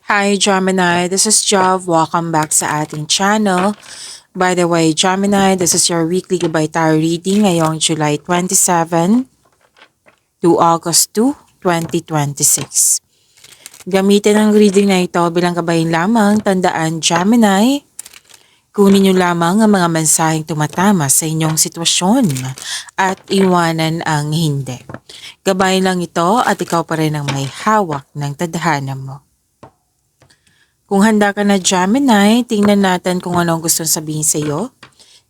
Hi Gemini, this is Jav. Welcome back sa ating channel. By the way, Gemini, this is your weekly Gabay Tarot reading ngayong July 27 to August 2, 2026. Gamitin ang reading na ito bilang gabayin lamang. Tandaan, Gemini, kunin niyo lamang ang mga mensaheng tumatama sa inyong sitwasyon at iwanan ang hindi. Gabay lang ito at ikaw pa rin ang may hawak ng tadhana mo. Kung handa ka na Gemini, tingnan natin kung ano ang gustong sabihin sa iyo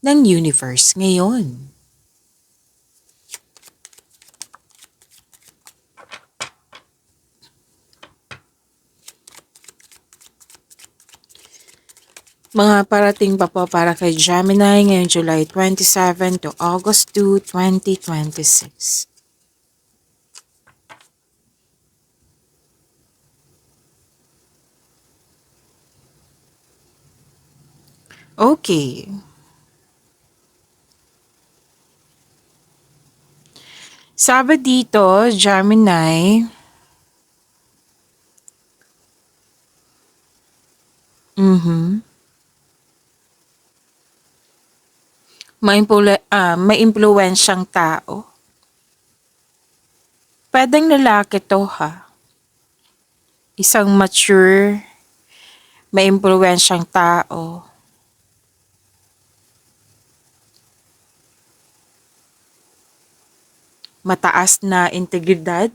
ng universe ngayon. Mga parating pa po para kay Gemini ngayong July 27 to August 2, 2026. Okay. Sabi dito, Gemini, may impluwensyang tao. Pwedeng lalaki to ha. Isang mature, may impluwensyang tao. Mataas na integridad.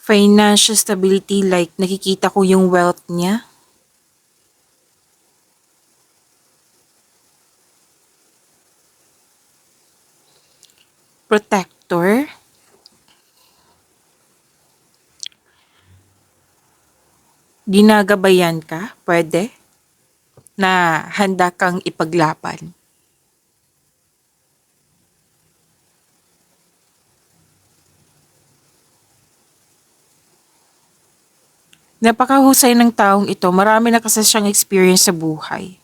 Financial stability, like nakikita ko yung wealth niya. Protector. Ginagabayan ka, pwede, na handa kang ipaglaban. Napakahusay ng taong ito. Marami na kasi siyang experience sa buhay.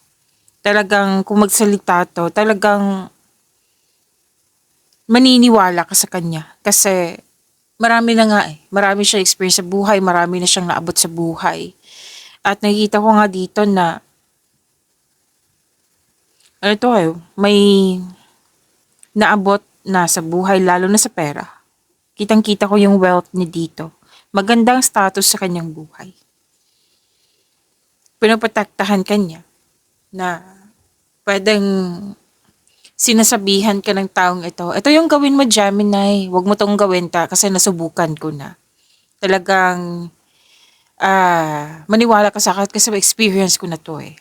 Talagang kung magsalita to, talagang maniniwala ka sa kanya. Kasi marami na nga eh. Marami siyang experience sa buhay. Marami na siyang naabot sa buhay. At nakikita ko nga dito na ano to eh, may naabot na sa buhay, lalo na sa pera. Kitang-kita ko yung wealth niya dito. Magandang status sa kanyang buhay. Pinoprotektahan ka niya na pwedeng sinasabihan ka ng taong ito. Ito yung gawin mo, Gemini. Huwag mo tong gawin kasi nasubukan ko na. Talagang maniwala ka sa akin kasi experience ko na to eh.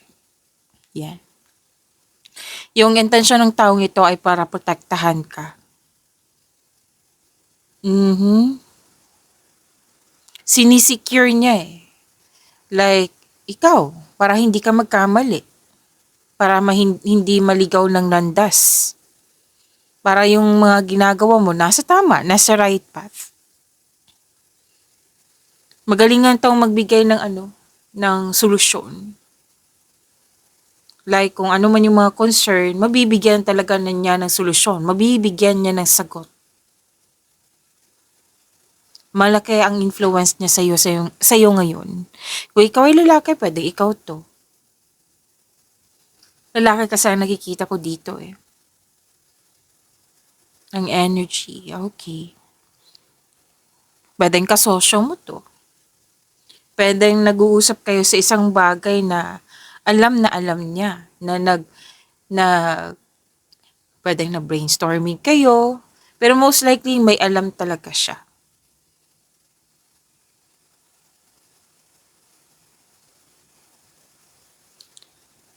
Yan. Yung intensyon ng taong ito ay para protektahan ka. Sinisecure niya eh. Like, ikaw, para hindi ka magkamali. Para hindi maligaw ng landas. Para yung mga ginagawa mo nasa tama, nasa right path. Magaling nga taong magbigay ng solusyon. Like kung ano man yung mga concern, mabibigyan talaga niya ng solusyon. Mabibigyan niya ng sagot. Malaki ang influence niya sa iyo ngayon. Kung ikaw ay lalaki, pwede ikaw to. Lalaki kasi ang nakikita ko dito eh. Ang energy, okay. Pwedeng kasosyo mo to. Pwedeng nag-uusap kayo sa isang bagay na alam niya na pwedeng na brainstorming kayo, pero most likely may alam talaga siya.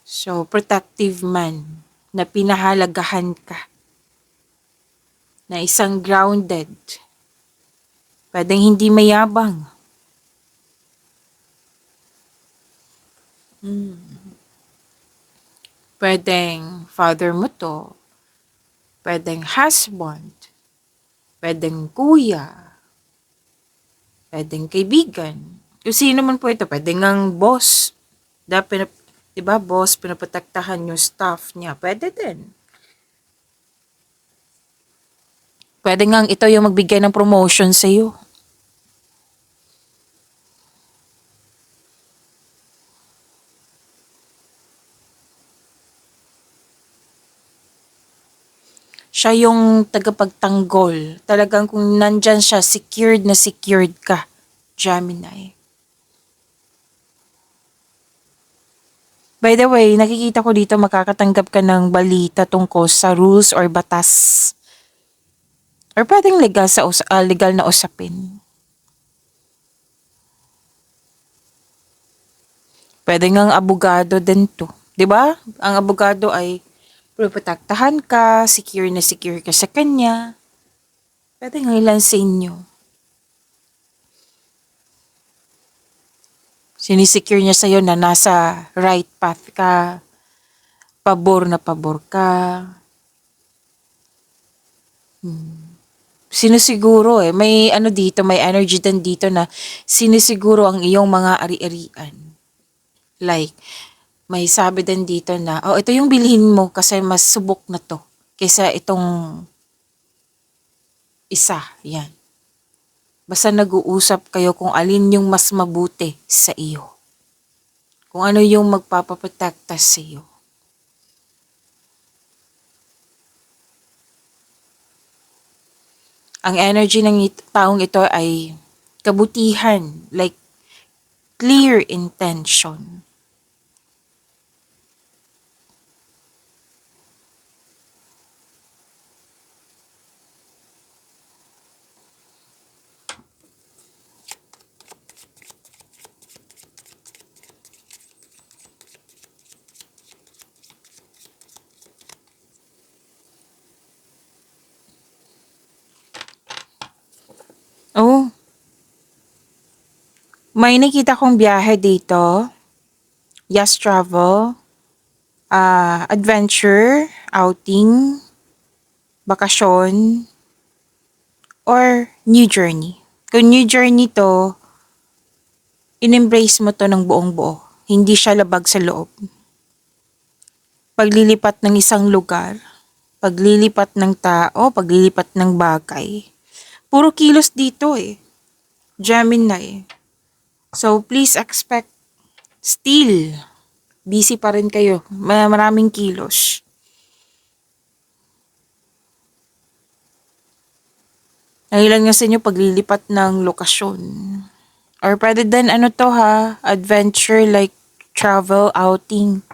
So, protective man na pinahalagahan ka, na isang grounded, pwedeng hindi mayabang. Pwedeng father mo to, pwedeng husband, pwedeng kuya, pwedeng kaibigan. Kung sino man po ito, pwedeng ang boss. Diba, boss, pinaprotektahan yung staff niya. Pwede din. Pwede ngang ito yung magbigay ng promotion sa'yo. Siya yung tagapagtanggol. Talagang kung nandyan siya, secured na secured ka, Gemini. By the way, nakikita ko dito makakatanggap ka ng balita tungkol sa rules or batas. Or pwedeng legal na usapin. Pwede ngang abogado din to. 'Di ba? Ang abogado ay protektahan ka, secure ka sa kanya. Pwede nga ilan sa inyo. Sinisecure niya sa'yo na nasa right path ka, pabor na pabor ka. Sinisiguro may ano dito, may energy din dito na sinisiguro ang iyong mga ari-arian. Like, may sabi din dito na, oh, ito yung bilhin mo kasi mas subok na to kaysa itong isa. Yan. Basta nag-uusap kayo kung alin yung mas mabuti sa iyo. Kung ano yung magpapaprotekta sa iyo. Ang energy ng taong ito ay kabutihan, like clear intention. Oh, may nakita kong biyahe dito. Yes, travel, adventure, outing, bakasyon, or new journey. Kung new journey to, in-embrace mo to ng buong buo. Hindi siya labag sa loob. Paglilipat ng isang lugar, paglilipat ng tao, paglilipat ng bagay. Puro kilos dito Gemini. So please expect still busy pa rin kayo. Maraming kilos. Nahilan nga sa inyo paglilipat ng lokasyon. Or pwede din adventure like travel, outing.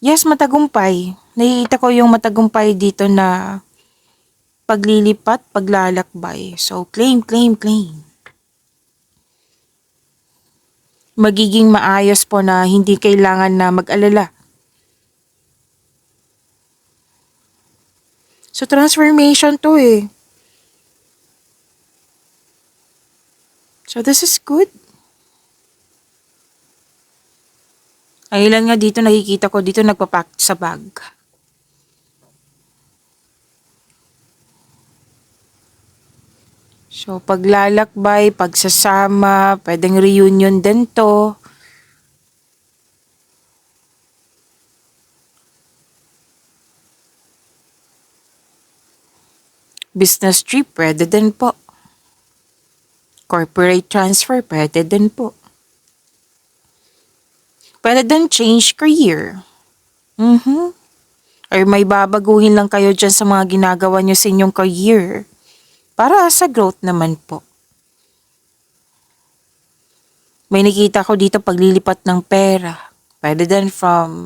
Yes, matagumpay. Nakikita ko yung matagumpay dito na paglilipat, paglalakbay. So, claim, claim, claim. Magiging maayos po na hindi kailangan na mag-alala. So, transformation to So, this is good. Ang ilan nga dito nakikita ko dito nagpapack sa bag. So, paglalakbay, pagsasama, pwedeng reunion din to. Business trip, pwede din po. Corporate transfer, pwede din po. Pwede din change career. Or may babaguhin lang kayo dyan sa mga ginagawa nyo sa inyong career. Para sa growth naman po. May nakita ko dito paglilipat ng pera. Pwede din from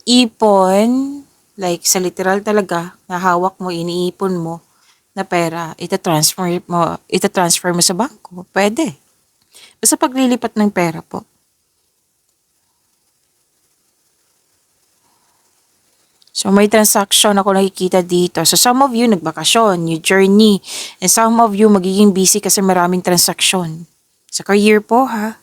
ipon, like sa literal talaga, na hawak mo, iniipon mo na pera, itatransfer mo sa bangko. Pwede. Basta paglilipat ng pera po. So, may transaction ako nakikita dito. So, some of you nagbakasyon, new journey. And some of you magiging busy kasi maraming transaction. Sa career po, ha?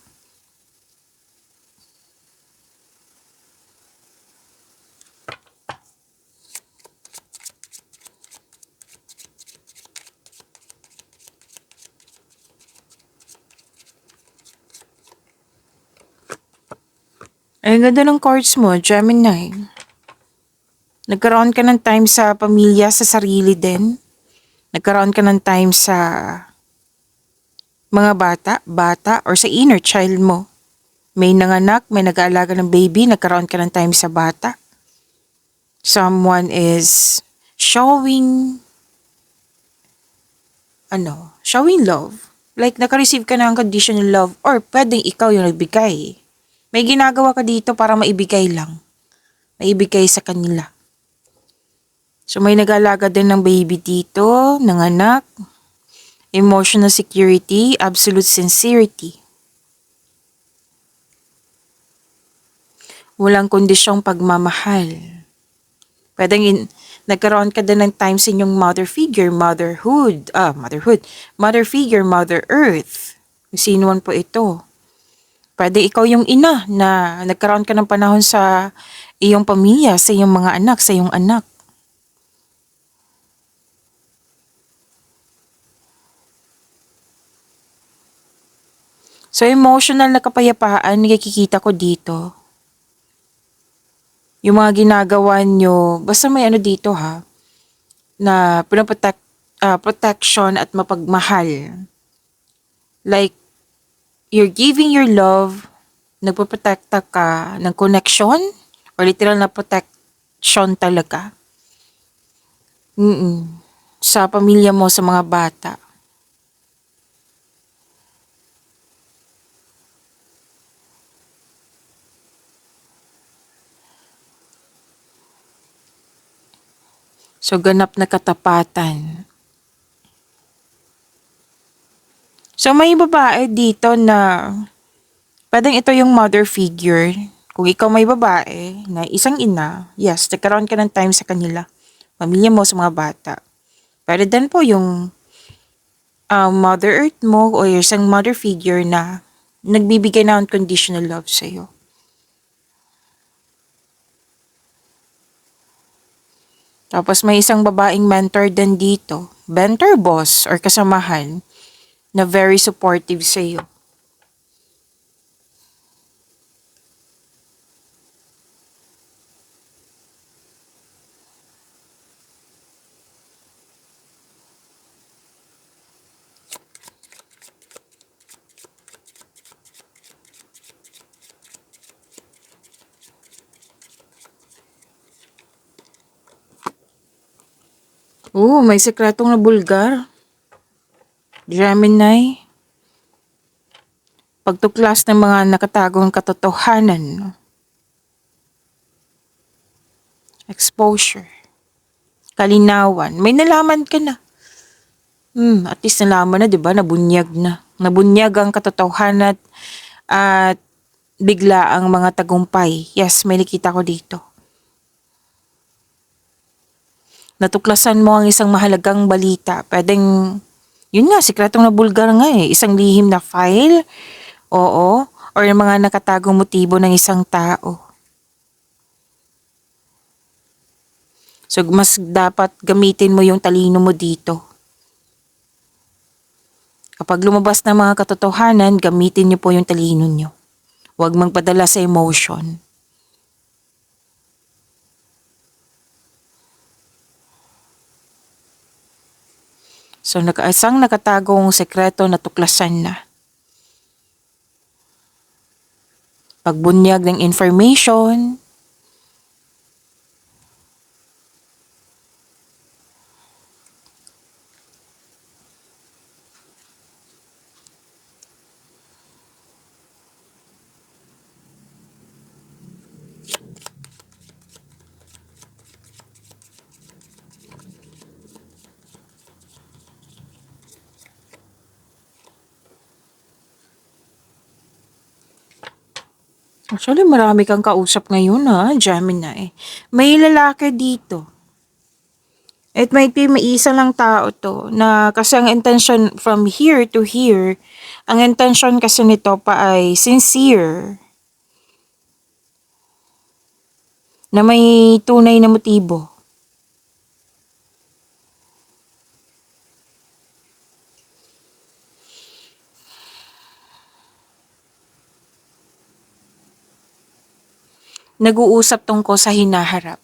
Ay, ganda ng cards mo, Gemini. Nagkaroon ka ng time sa pamilya, sa sarili din. Nagkaroon ka ng time sa mga bata or sa inner child mo. May nanganak, may nag-aalaga ng baby, nagkaroon ka ng time sa bata. Someone is showing, showing love. Like naka-receive ka ng unconditional love or pwedeng ikaw yung nagbigay. May ginagawa ka dito para maibigay lang. Maibigay sa kanila. So may nag-aalaga din ng baby dito, ng anak. Emotional security, absolute sincerity. Walang kondisyong pagmamahal. Nagkaroon ka din ng time sa inyong mother figure, mother figure, mother earth. Kung sino man po ito. Pwede ikaw yung ina na nagkaroon ka ng panahon sa iyong pamilya, sa iyong mga anak, sa iyong anak. So emotional na kapayapaan, nakikita ko dito. Yung mga ginagawa nyo, basta may dito na protection at mapagmahal. Like, you're giving your love, nagpoprotekta ka ng connection, or literal na protection talaga. Sa pamilya mo, sa mga bata. So, ganap na katapatan. So, may babae dito na pwedeng ito yung mother figure. Kung ikaw may babae na isang ina, yes, nagkaroon ka ng time sa kanila. Pamilya mo, sa mga bata. Pero din po yung mother earth mo o isang mother figure na nagbibigay na unconditional love sa'yo. Tapos may isang babaeng mentor din dito, mentor boss or kasamahan na very supportive sa iyo. May sekretong na bulgar. Gemini. Pagtuklas ng mga nakatagong katotohanan. Exposure. Kalinawan. May nalaman ka na. At least nalaman na, di ba? Nabunyag na. Nabunyag ang katotohanan at bigla ang mga tagumpay. Yes, may nakita ko dito. Natuklasan mo ang isang mahalagang balita. Pwedeng, yun nga, sikretong nabulgar nga Isang lihim na file. Oo. Or yung mga nakatagong motibo ng isang tao. So, mas dapat gamitin mo yung talino mo dito. Kapag lumabas ng mga katotohanan, gamitin niyo po yung talino niyo. Huwag magpadala sa emotion. So, isang nakatagong sekreto na tuklasan na. Pagbunyag ng information. Actually, marami kang kausap ngayon Gemini. May lalaki dito. It might be may isa lang tao to na kasi ang intention from here to here, ang intention kasi nito pa ay sincere. Na may tunay na motibo. Nag-uusap tungkol sa hinaharap.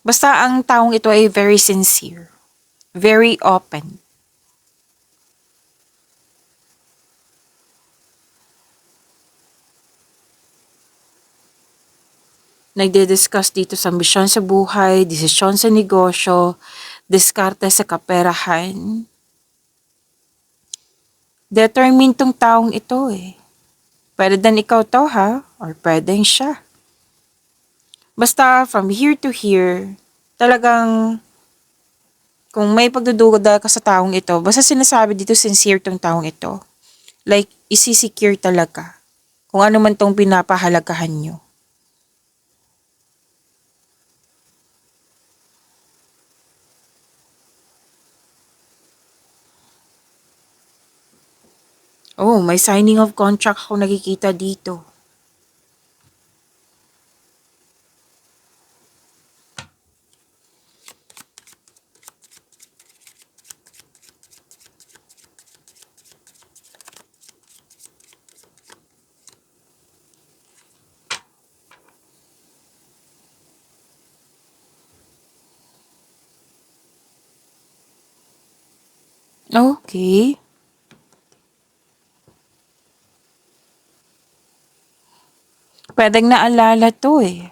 Basta ang taong ito ay very sincere, very open. Nagdi-discuss dito sa misyon sa buhay, desisyon sa negosyo, diskarte sa kaperahan. Determined tong taong ito eh. Pwede din ikaw to ha, or pwedeng siya. Basta from here to here, talagang kung may pagdududa ka sa taong ito, basta sinasabi dito sincere tong taong ito. Like, isisecure talaga. Kung ano man tong pinapahalagahan nyo. Oh, may signing of contract ako nakikita dito. Okay. Pwedeng naalala to eh.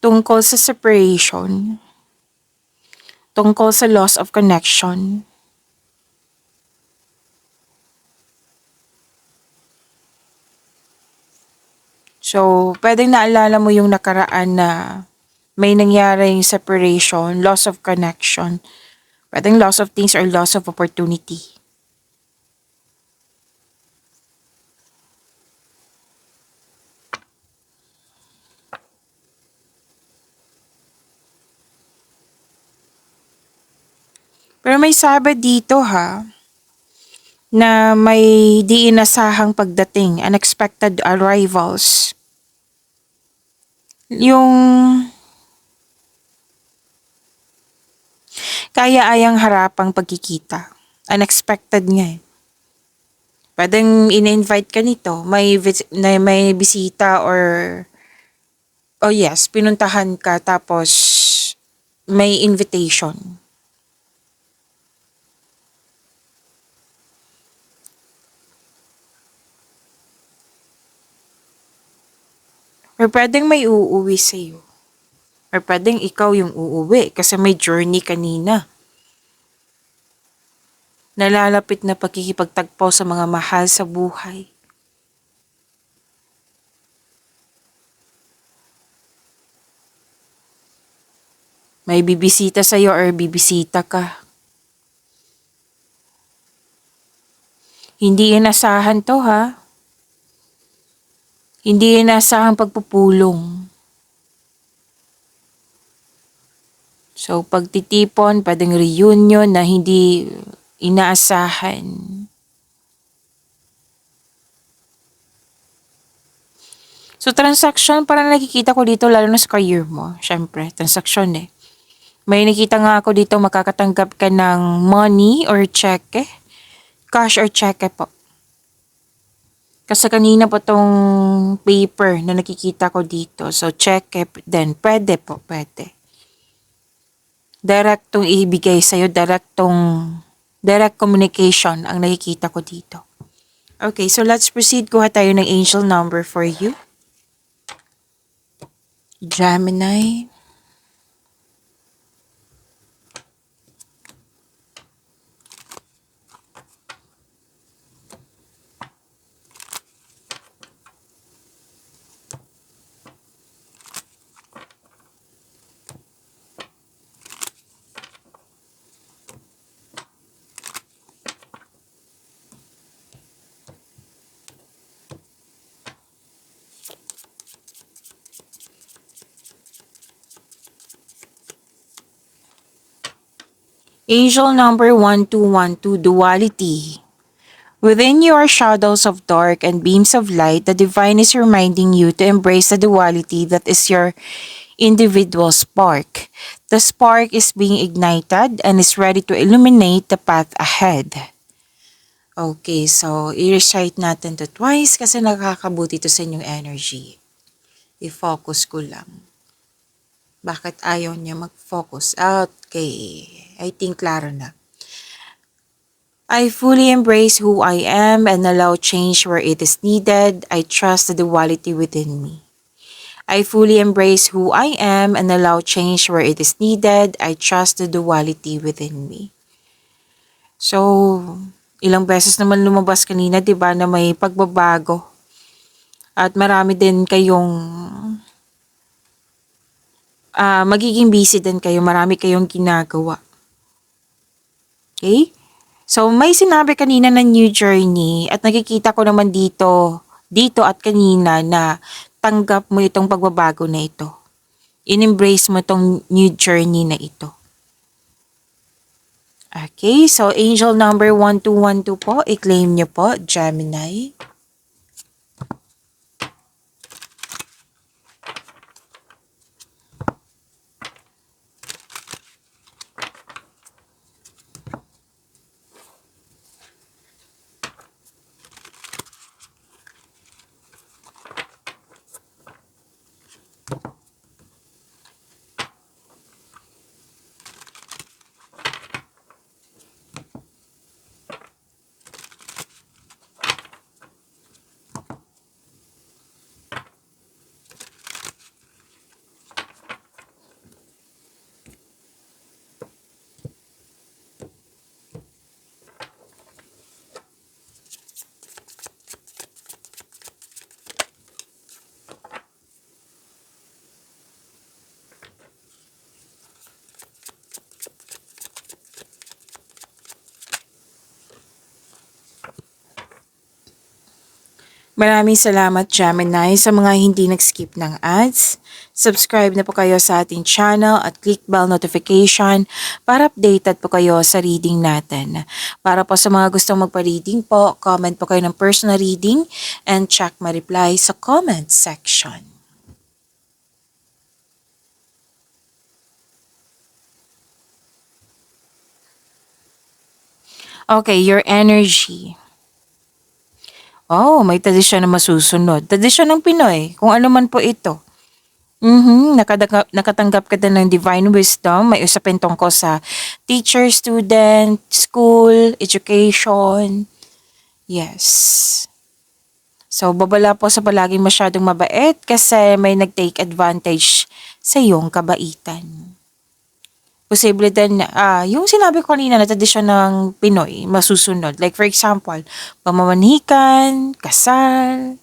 Tungkol sa separation. Tungkol sa loss of connection. So, pwedeng naalala mo yung nakaraan na may nangyaring separation, loss of connection. Pwedeng loss of things or loss of opportunity. Pero may sabi dito ha, na may di inasahang pagdating, unexpected arrivals. Yung kaya-ayang harapang pagkikita. Unexpected nga eh. Pwedeng in-invite ka nito, may bisita or oh yes, pinuntahan ka tapos may invitation. Or pwedeng may uuwi sa'yo. Or pwedeng ikaw yung uuwi kasi may journey kanina. Nalalapit na pagkikipagtagpo sa mga mahal sa buhay. May bibisita sa'yo or bibisita ka. Hindi inasahan to ha. Hindi inaasahang pagpupulong. So, pagtitipon, pwedeng reunion na hindi inaasahan. So, transaction, parang nakikita ko dito, lalo na sa career mo. Siyempre, transaction eh. May nakita nga ako dito, makakatanggap ka ng money or cheque. Cash or cheque po. Kasi kanina po tong paper na nakikita ko dito. So, cheque then pwede po, pwede. Direct tong ibigay sa'yo, direct communication ang nakikita ko dito. Okay, so let's proceed. Kuha tayo ng angel number for you. Gemini. Angel number 1212, duality. Within you are shadows of dark and beams of light. The divine is reminding you to embrace the duality that is your individual spark. The spark is being ignited and is ready to illuminate the path ahead. Okay, so i-recite natin to twice kasi nakakabuti to sa inyong energy. I-focus ko lang. Bakit ayaw niya mag-focus? Okay. I think klaro na. I fully embrace who I am and allow change where it is needed. I trust the duality within me. I fully embrace who I am and allow change where it is needed. I trust the duality within me. So, ilang beses naman lumabas kanina, 'di ba, na may pagbabago. At marami din kayong magiging busy din kayo, marami kayong ginagawa. Okay? So, may sinabi kanina na new journey at nakikita ko naman dito at kanina na tanggap mo itong pagbabago na ito. In-embrace mo itong new journey na ito. Okay, so angel number 1212 po, i-claim nyo po, Gemini. Maraming salamat, Gemini, sa mga hindi nag-skip ng ads. Subscribe na po kayo sa ating channel at click bell notification para updated po kayo sa reading natin. Para po sa mga gustong magpa-reading po, comment po kayo ng personal reading and check my reply sa comment section. Okay, your energy. Oh, may tradisyon na masusunod. Tradisyon ng Pinoy, kung ano man po ito. Nakatanggap ka din ng divine wisdom. May usapin tungkol sa teacher, student, school, education. Yes. So, babala po sa palaging masyadong mabait kasi may nag-take advantage sa iyong kabaitan. Posible din, yung sinabi ko kanina na tradisyon ng Pinoy, masusunod. Like for example, pamamanhikan, kasal,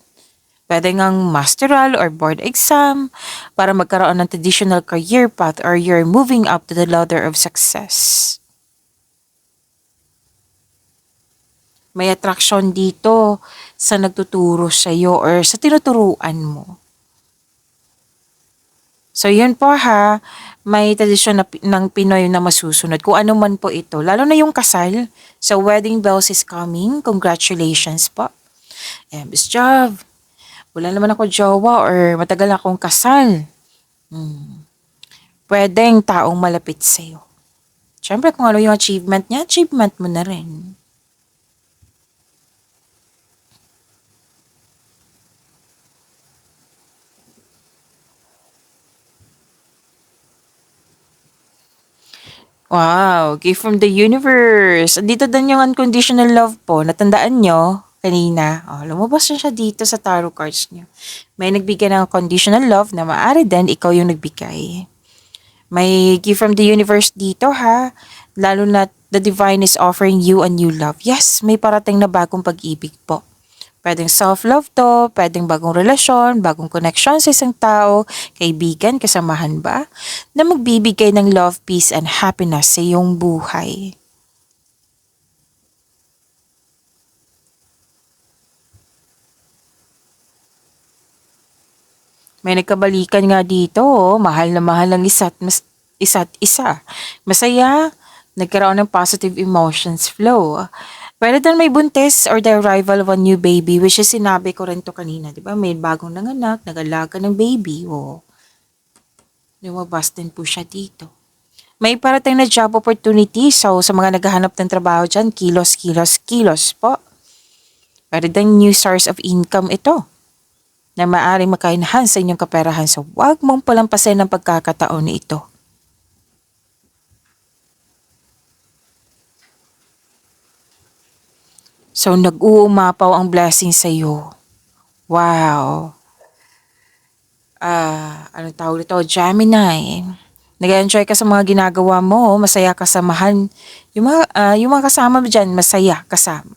pwede ngang masteral or board exam para magkaroon ng traditional career path or you're moving up to the ladder of success. May attraction dito sa nagtuturo sa iyo or sa tinuturuan mo. So yun po ha, may tradisyon ng Pinoy na masusunod. Kung ano man po ito, lalo na yung kasal. So wedding bells is coming. Congratulations po. Miss Jov, wala naman ako jowa or matagal akong kasal. Pwedeng taong malapit sa'yo. Siyempre kung ano yung achievement niya, achievement mo na rin. Wow, gift from the universe. Dito din yung unconditional love po. Natandaan nyo kanina. Lumabas na siya dito sa tarot cards nyo. May nagbigay ng conditional love na maaari din ikaw yung nagbigay. May gift from the universe dito ha. Lalo na the divine is offering you a new love. Yes, may parating na bagong pag-ibig po. Pwedeng self-love to, pwedeng bagong relasyon, bagong connection sa isang tao, kaibigan, kasamahan ba, na magbibigay ng love, peace, and happiness sa iyong buhay. May nagkabalikan nga dito, mahal na mahal ang isa't isa. Masaya, nagkaroon ng positive emotions flow. Pwede din may buntis or the arrival of a new baby, which is sinabi ko rin to kanina, di ba? May bagong nanganak, nag-alaga ng baby. Lumabas din po siya dito. May parating na job opportunity, so sa mga naghahanap ng trabaho dyan, kilos po. Pwede din new source of income ito. na maaaring makaenhance sa inyong kaperahan. So huwag mong palampasin ang pagkakataon na ito. So nag-uumapaw ang blessing sa iyo. Wow. Anong tawag ito? Gemini. Nag-enjoy ka sa mga ginagawa mo, masaya kasamahan. Yung mga kasama mo dyan, masaya kasama.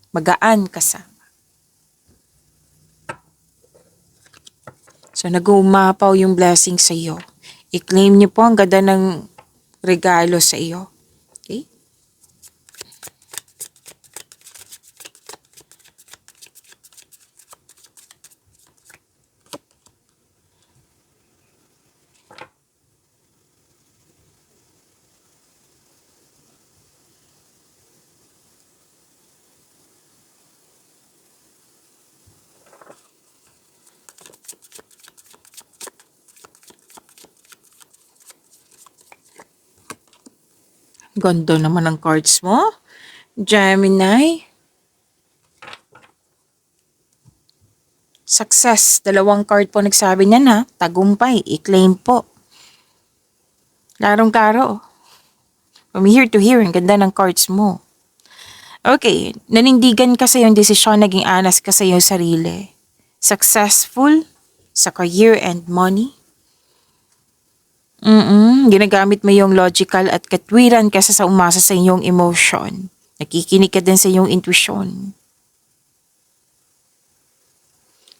Magaan kasama. So nag-uumapaw yung blessing sa iyo. I-claim niyo po ang ganda ng regalo sa iyo. Okay? Ganda naman ang cards mo. Gemini. Success. Dalawang card po nagsabi niyan ha. Tagumpay. I-claim po. Larong-klaro. From here to here, ang ganda ng cards mo. Okay, nanindigan ka sa iyong desisyon, naging honest ka sa iyong sarili. Successful sa career and money. Ginagamit mo yung logical at katwiran kaysa sa umasa sa iyong emotion. Nakikinig ka din sa iyong intuition.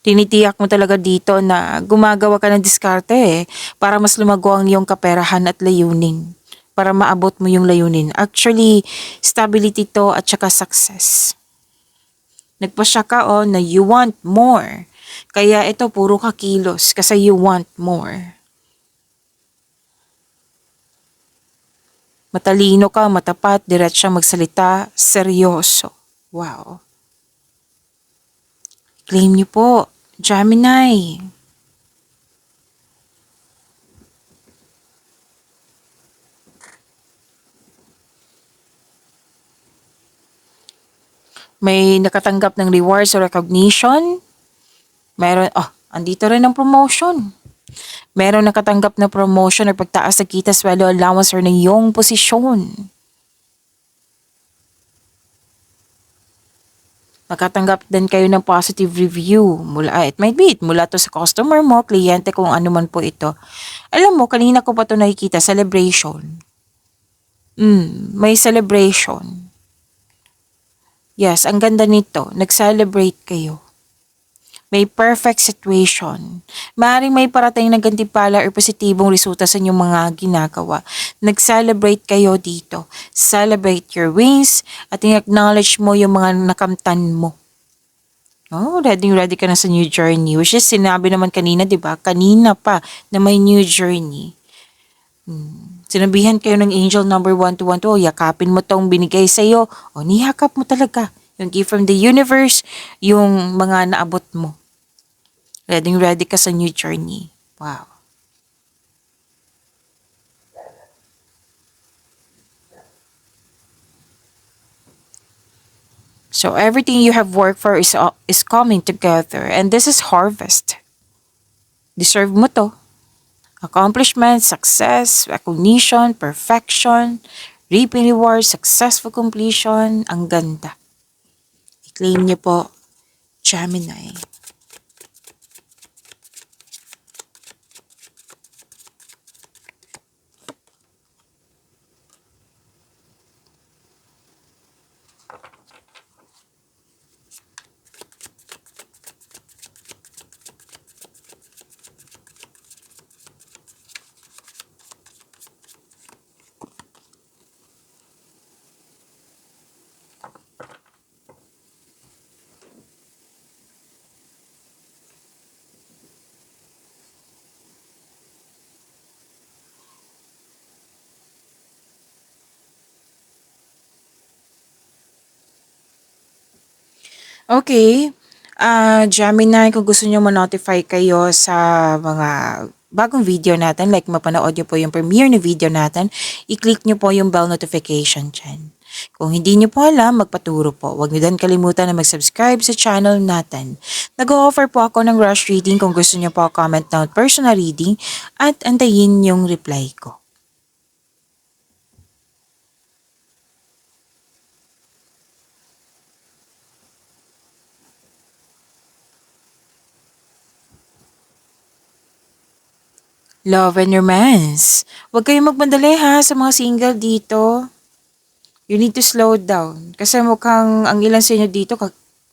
Tinitiyak mo talaga dito na gumagawa ka ng diskarte para mas lumago ang iyong kaperahan at layunin. Para maabot mo yung layunin. Actually, stability to at saka success. Nagpasya ka na you want more. Kaya ito puro ka kilos kasi you want more. Matalino ka, matapat, diretsya magsalita, seryoso. Wow. Claim niyo po, Gemini. May nakatanggap ng rewards o recognition. Meron, andito rin ang promotion. Meron nakatanggap na promotion or pagtaas sa kita, sweldo, allowance or na iyong posisyon. Makatanggap din kayo ng positive review. It might be mula to sa customer mo, kliyente, kung ano man po ito. Alam mo, kanina ko pa ito nakikita, celebration. May celebration. Yes, ang ganda nito. Nag-celebrate kayo. May perfect situation. Maaaring may parating na gantimpala or positibong resulta sa inyong mga ginagawa. Nag-celebrate kayo dito. Celebrate your wins at i-acknowledge mo yung mga nakamtan mo. Ready ka na sa new journey. Which is sinabi naman kanina, di ba? Kanina pa na may new journey. Sinabihan kayo ng angel number 1212, yakapin mo tong binigay sa'yo. Nihakap mo talaga. Yung gift from the universe, yung mga naabot mo. Ready ka sa new journey. Wow. So everything you have worked for is coming together. And this is harvest. Deserve mo to. Accomplishment, success, recognition, perfection, reaping rewards, successful completion. Ang ganda. I-claim niyo po, Gemini. Okay. Gemini, kung gusto nyo ma-notify kayo sa mga bagong video natin, like mapanood nyo po yung premiere na video natin, i-click nyo po yung bell notification dyan. Kung hindi nyo po alam, magpaturo po. Huwag nyo din kalimutan na mag-subscribe sa channel natin. Nag-o-offer po ako ng rush reading kung gusto nyo po comment down personal reading at antayin yung reply ko. Love and romance. Huwag kayong magmadali ha sa mga single dito. You need to slow down. Kasi mukhang ang ilan sa inyo dito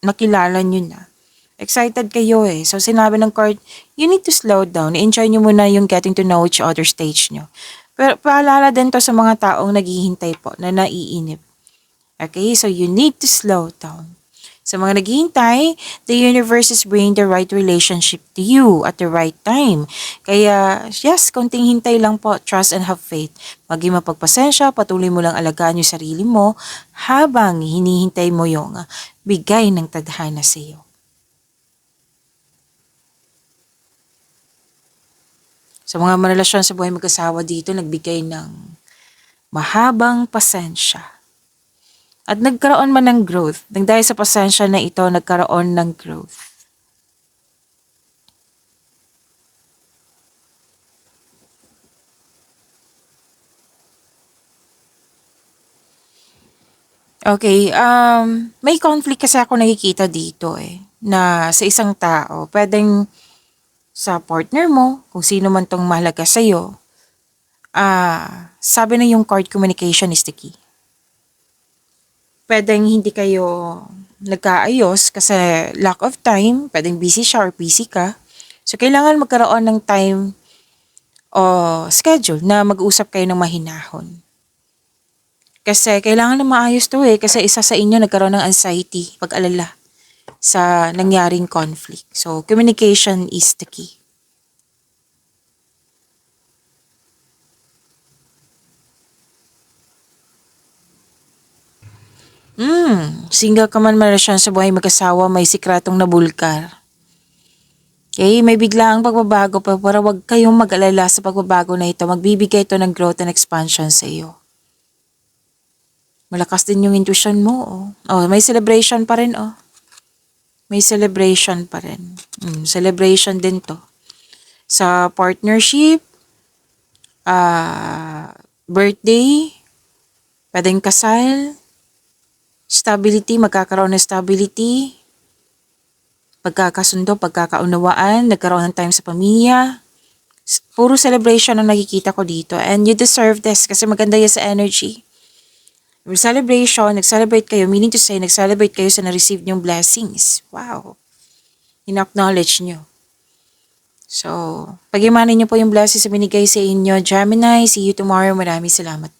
nakilala nyo na. Excited kayo eh. So sinabi ng card, you need to slow down. I-enjoy nyo muna yung getting to know each other stage nyo. Pero paalala din to sa mga taong naghihintay po na naiinip. Okay, so you need to slow down. Sa mga naghihintay, the universe is bringing the right relationship to you at the right time. Kaya, yes, konting hintay lang po. Trust and have faith. Maging mapagpasensya, patuloy mo lang alagaan yung sarili mo habang hinihintay mo yung bigay ng tadhana sa iyo. Sa mga marelasyon sa buhay mag-asawa dito, nagbigay ng mahabang pasensya. At nagkaroon man ng growth. Dahil sa pasensya na ito, nagkaroon ng growth. Okay, may conflict kasi ako nakikita dito eh, na sa isang tao, pwedeng sa partner mo, kung sino man tong mahalaga sa'yo, sabi na yung card communication is the key. Pwedeng hindi kayo nagkaayos kasi lack of time, pwedeng busy siya or busy ka. So, kailangan magkaroon ng time o schedule na mag-usap kayo ng mahinahon. Kasi kailangan na maayos to eh, kasi isa sa inyo nagkaroon ng anxiety, pag-alala sa nangyaring conflict. So, communication is the key. Single ka man marelasyon sa buhay mag-asawa, may sikratong nabulkar. Okay, may biglaang pagbabago pa, pero wag kayong mag-alala sa pagbabago na ito. Magbibigay ito ng growth and expansion sa iyo. Malakas din yung intuition mo. May celebration pa rin. May celebration pa rin. Celebration din to. Sa partnership, birthday, pwedeng kasal, stability, magkakaroon ng stability, pagkakasundo, pagkakaunawaan, nagkaroon ng time sa pamilya. Puro celebration ang nakikita ko dito. And you deserve this kasi maganda yan sa energy. Your celebration, nag-celebrate kayo, meaning to say, nag-celebrate kayo sa na-receive nyong blessings. Wow. In-acknowledge nyo. So, pag-imanin nyo po yung blessings na binigay sa inyo. Gemini, see you tomorrow. Maraming salamat.